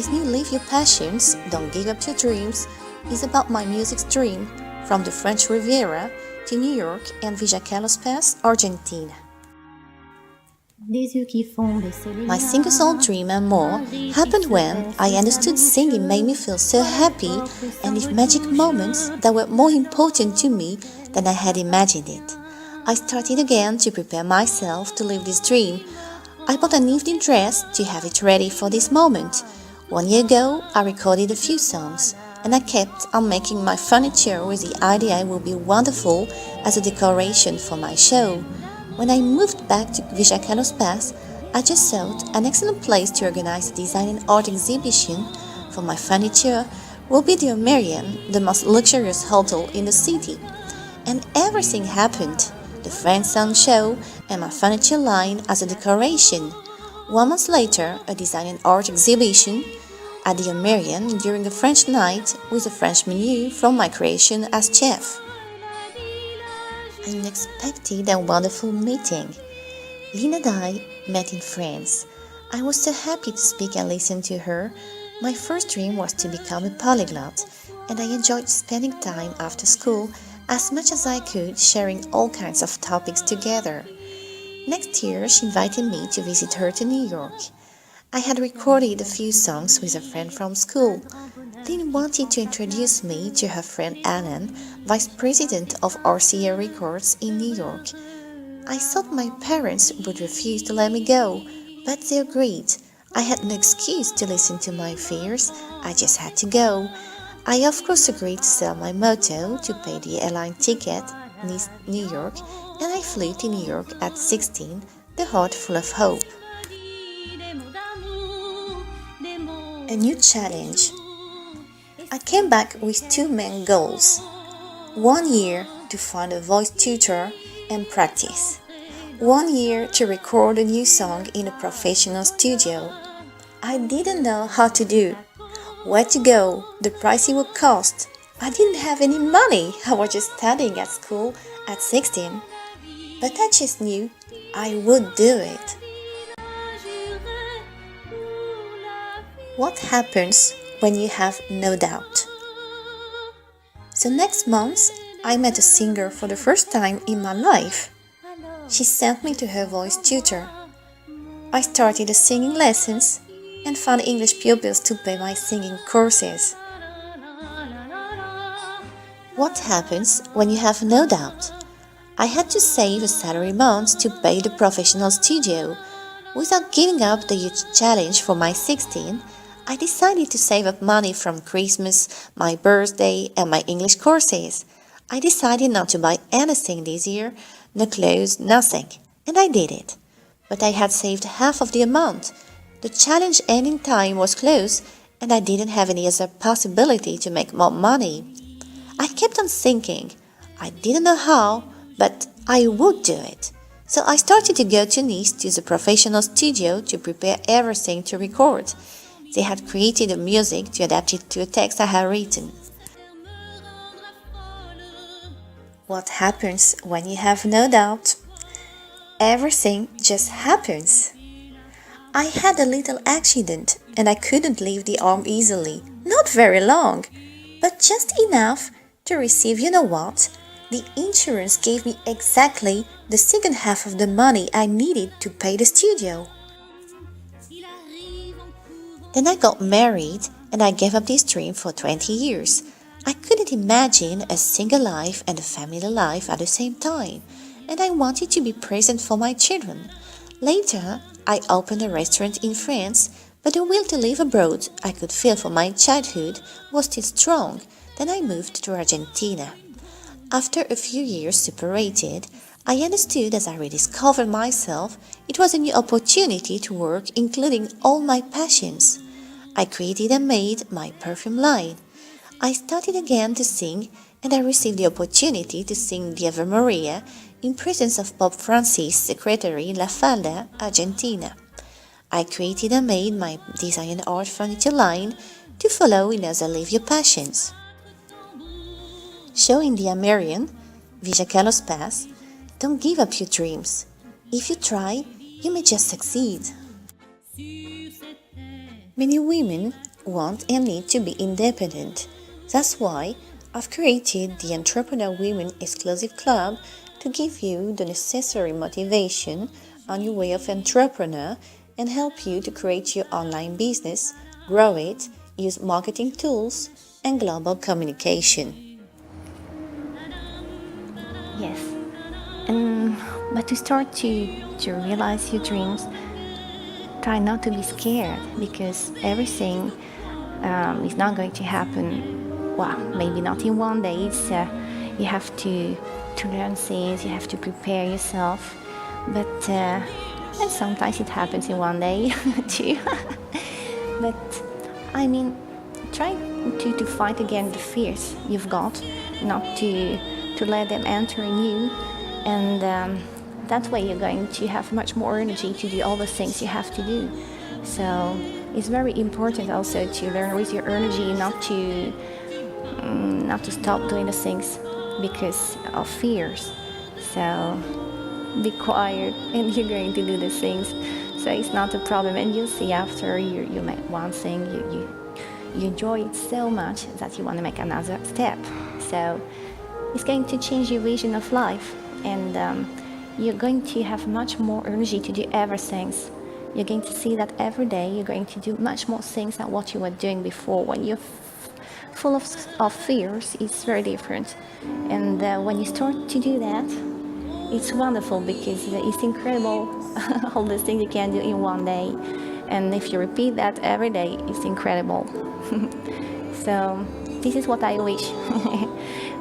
This new Live Your Passions, Don't Give Up Your Dreams is about my music's dream from the French Riviera to New York and Villa Carlos Pass, Argentina. My single-soul dream and more happened when I understood singing made me feel so happy and with magic moments that were more important to me than I had imagined it. I started again to prepare myself to live this dream. I bought an evening dress to have it ready for this moment. 1 year ago, I recorded a few songs, and I kept on making my furniture with the idea it would be wonderful as a decoration for my show. When I moved back to Villa Carlos Pass, I just thought an excellent place to organize a design and art exhibition for my furniture will be the Gillioën, the most luxurious hotel in the city. And everything happened. The French sound show and my furniture line as a decoration. 1 month later, a design and art exhibition at the Gillioën during a French night with a French menu from my creation as chef. An unexpected and wonderful meeting. Lynn and I met in France. I was so happy to speak and listen to her. My first dream was to become a polyglot, and I enjoyed spending time after school as much as I could, sharing all kinds of topics together. Next year, she invited me to visit her to New York. I had recorded a few songs with a friend from school. Lynn wanted to introduce me to her friend Alan, vice president of RCA Records in New York. I thought my parents would refuse to let me go, but they agreed. I had no excuse to listen to my fears. I just had to go. I of course agreed to sell my moto to pay the airline ticket in New York, and I flew to New York at 16, the heart full of hope. A new challenge. I came back with 2 main goals. 1 year to find a voice tutor and practice. 1 year to record a new song in a professional studio. I didn't know how to do, where to go, the price it would cost. I didn't have any money. I was just studying at school at 16. But I just knew I would do it. What happens when you have no doubt? So next month, I met a singer for the first time in my life. She sent me to her voice tutor. I started the singing lessons and found English pupils to pay my singing courses. What happens when you have no doubt? I had to save a salary amount to pay the professional studio. Without giving up the huge challenge for my 16, I decided to save up money from Christmas, my birthday, and my English courses. I decided not to buy anything this year, no clothes, nothing, and I did it. But I had saved half of the amount. The challenge ending time was close, and I didn't have any other possibility to make more money. I kept on thinking. I didn't know how, but I would do it. So I started to go to Nice to the professional studio to prepare everything to record. They had created the music to adapt it to a text I had written. What happens when you have no doubt? Everything just happens. I had a little accident and I couldn't leave the arm easily. Not very long, but just enough to receive you know what? The insurance gave me exactly the second half of the money I needed to pay the studio. Then I got married and I gave up this dream for 20 years. I couldn't imagine a single life and a family life at the same time, and I wanted to be present for my children. Later, I opened a restaurant in France, but the will to live abroad I could feel from my childhood was still strong. Then I moved to Argentina. After a few years separated, I understood as I rediscovered myself, it was a new opportunity to work including all my passions. I created and made my perfume line. I started again to sing and I received the opportunity to sing the Ave Maria in presence of Pope Francis' secretary in La Falda, Argentina. I created and made my design and art furniture line to follow in other Live Your Passions. Show in the Gillioën, Villa Carlos Pass, don't give up your dreams. If you try, you may just succeed. Many women want and need to be independent. That's why I've created the Entrepreneur Women Exclusive Club to give you the necessary motivation on your way of entrepreneur and help you to create your online business, grow it, use marketing tools, and global communication. Yes. But to start to realize your dreams, try not to be scared because everything is not going to happen. Well, maybe not in one day. You have to learn things. You have to prepare yourself. But and sometimes it happens in one day too. But I mean, try to fight against the fears you've got, not to let them enter in you, and that way you're going to have much more energy to do all the things you have to do. So it's very important also to learn with your energy not to stop doing the things because of fears. So be quiet and you're going to do the things. So it's not a problem, and you'll see after you make one thing, you enjoy it so much that you want to make another step. So it's going to change your vision of life, and you're going to have much more energy to do everything. You're going to see that every day you're going to do much more things than what you were doing before. When you're full of fears, it's very different. And when you start to do that, it's wonderful because it's incredible all the things you can do in one day. And if you repeat that every day, it's incredible. So this is what I wish.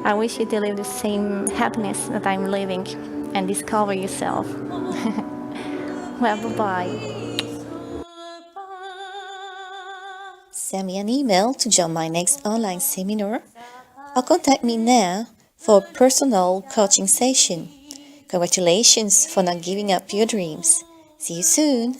I wish you to live the same happiness that I'm living and discover yourself. Well, bye-bye. Send me an email to join my next online seminar or contact me now for a personal coaching session. Congratulations for not giving up your dreams. See you soon.